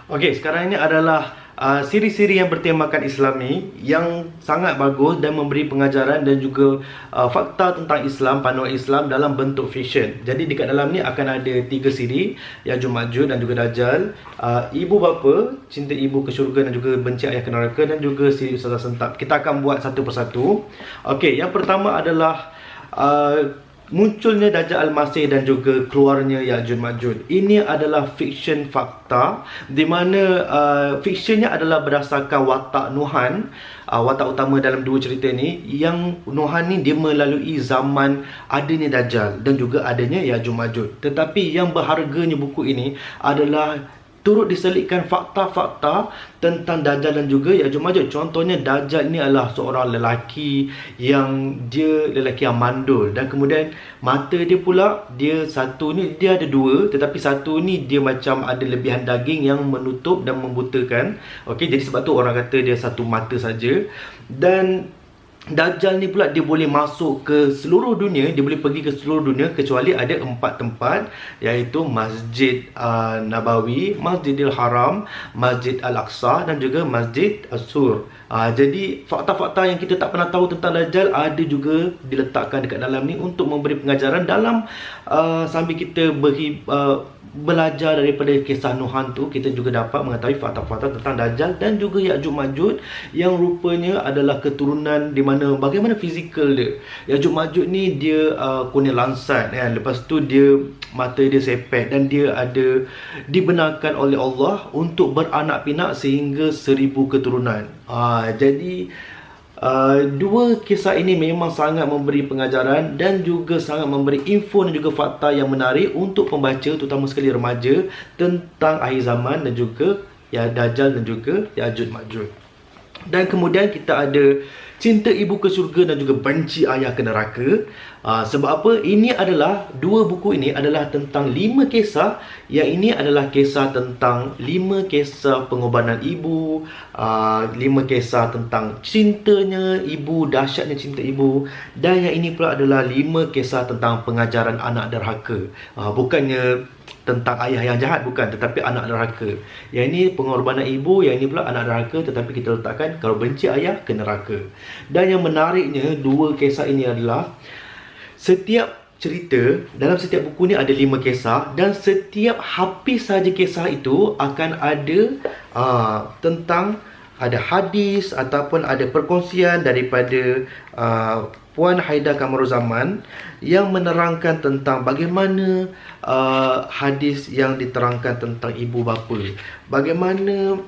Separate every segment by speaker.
Speaker 1: Okey, sekarang ini adalah siri-siri yang bertemakan Islami yang sangat bagus dan memberi pengajaran dan juga fakta tentang Islam, panduan Islam dalam bentuk fiksyen. Jadi dekat dalam ni akan ada 3 siri, Ya'juj Ma'juj dan juga Dajjal, ibu bapa, cinta ibu ke syurga dan juga benci ayah ke neraka, dan juga siri Ustazah Sentap. Kita akan buat satu persatu. Okey, yang pertama adalah munculnya Dajjal Al-Masih dan juga keluarnya Ya'juj Ma'juj. Ini adalah fiksyen fakta, di mana fiksyennya adalah berdasarkan watak Nuhan, watak utama dalam dua cerita ni. Yang Nuhan ni dia melalui zaman adanya Dajjal dan juga adanya Ya'juj Ma'juj. Tetapi yang berharganya buku ini adalah turut diselitkan fakta-fakta tentang Dajjal dan juga Ya'juj Ma'juj. Contohnya, Dajjal ni adalah seorang lelaki yang lelaki yang mandul, dan kemudian mata dia pula, dia satu ni dia ada dua, tetapi satu ni dia macam ada lebihan daging yang menutup dan membutakan. Okey, jadi sebab tu orang kata dia satu mata saja. Dan Dajjal ni pula dia boleh masuk ke seluruh dunia, dia boleh pergi ke seluruh dunia kecuali ada 4 tempat, iaitu Masjid Nabawi, Masjidil Haram, Masjid Al-Aqsa dan juga Masjid As-Sur. Jadi fakta-fakta yang kita tak pernah tahu tentang Dajjal ada juga diletakkan dekat dalam ni untuk memberi pengajaran dalam sambil kita belajar daripada kisah Nuhan tu. Kita juga dapat mengetahui fakta-fakta tentang Dajjal dan juga Ya'juj Ma'juj yang rupanya adalah keturunan di mana bagaimana fizikal dia. Ya'juj Ma'juj ni dia kurnia lansat kan. Lepas tu dia mata dia sepet dan dia ada dibenarkan oleh Allah untuk beranak pinak sehingga 1000 keturunan. Jadi dua kisah ini memang sangat memberi pengajaran dan juga sangat memberi info dan juga fakta yang menarik untuk pembaca, terutama sekali remaja, tentang akhir zaman dan juga Dajjal dan juga Ya'juj Ma'juj. Dan kemudian kita ada cinta ibu ke syurga dan juga benci ayah ke neraka. Sebab apa? Ini adalah, dua buku ini adalah tentang 5 kisah. Yang ini adalah kisah tentang 5 kisah pengorbanan ibu, 5 kisah tentang cintanya ibu, dahsyatnya cinta ibu. Dan yang ini pula adalah 5 kisah tentang pengajaran anak derhaka. Bukannya tentang ayah yang jahat, bukan, tetapi anak derhaka. Yang ini pengorbanan ibu, yang ini pula anak derhaka, tetapi kita letakkan kalau benci ayah ke neraka. Dan yang menariknya, dua kisah ini adalah setiap cerita dalam setiap buku ni ada 5 kisah, dan setiap habis saja kisah itu akan ada tentang ada hadis ataupun ada perkongsian daripada Puan Haida Kamaruzaman yang menerangkan tentang bagaimana hadis yang diterangkan tentang ibu bapa, bagaimana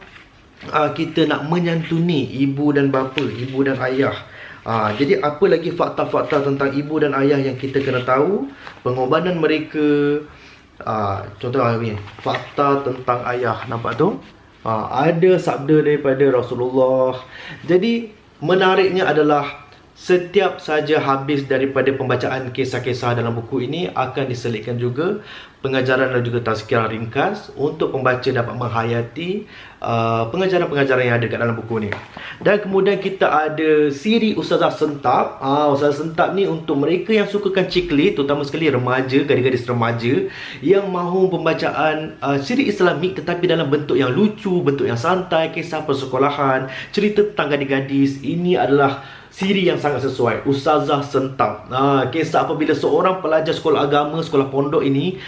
Speaker 1: kita nak menyantuni ibu dan bapa, ibu dan ayah. Jadi apa lagi fakta-fakta tentang ibu dan ayah yang kita kena tahu, pengorbanan mereka. Contoh ni, fakta tentang ayah, nampak tu? Ada sabda daripada Rasulullah. Jadi menariknya adalah setiap saja habis daripada pembacaan kisah-kisah dalam buku ini akan diselitkan juga pengajaran dan juga tazkirah ringkas untuk pembaca dapat menghayati pengajaran-pengajaran yang ada kat dalam buku ni. Dan kemudian kita ada siri Ustazah Sentap. Ustazah Sentap ni untuk mereka yang sukakan ciklit, terutama sekali remaja, gadis-gadis remaja yang mahu pembacaan siri Islamik tetapi dalam bentuk yang lucu, bentuk yang santai, kisah persekolahan, cerita tentang gadis-gadis. Ini adalah siri yang sangat sesuai, Ustazah Sentap. Kisah apabila seorang pelajar sekolah agama, sekolah pondok ini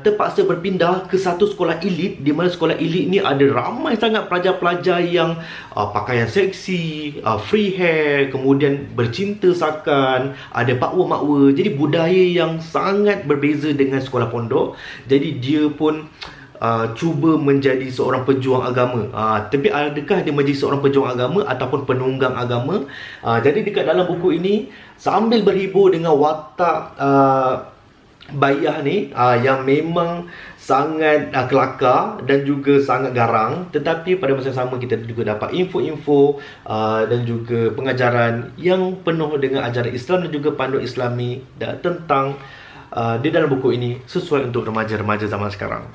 Speaker 1: terpaksa berpindah ke satu sekolah elit, di mana sekolah elit ni ada ramai sangat pelajar-pelajar yang pakaian seksi, free hair, kemudian bercinta sakan, ada pakwa-makwa. Jadi budaya yang sangat berbeza dengan sekolah pondok. Jadi dia pun cuba menjadi seorang pejuang agama. Tapi adakah dia menjadi seorang pejuang agama ataupun penunggang agama? Jadi dekat dalam buku ini, sambil berhibur dengan watak Bayah ni yang memang sangat kelakar dan juga sangat garang, tetapi pada masa yang sama kita juga dapat info-info dan juga pengajaran yang penuh dengan ajaran Islam dan juga panduan Islami tentang di dalam buku ini, sesuai untuk remaja-remaja zaman sekarang.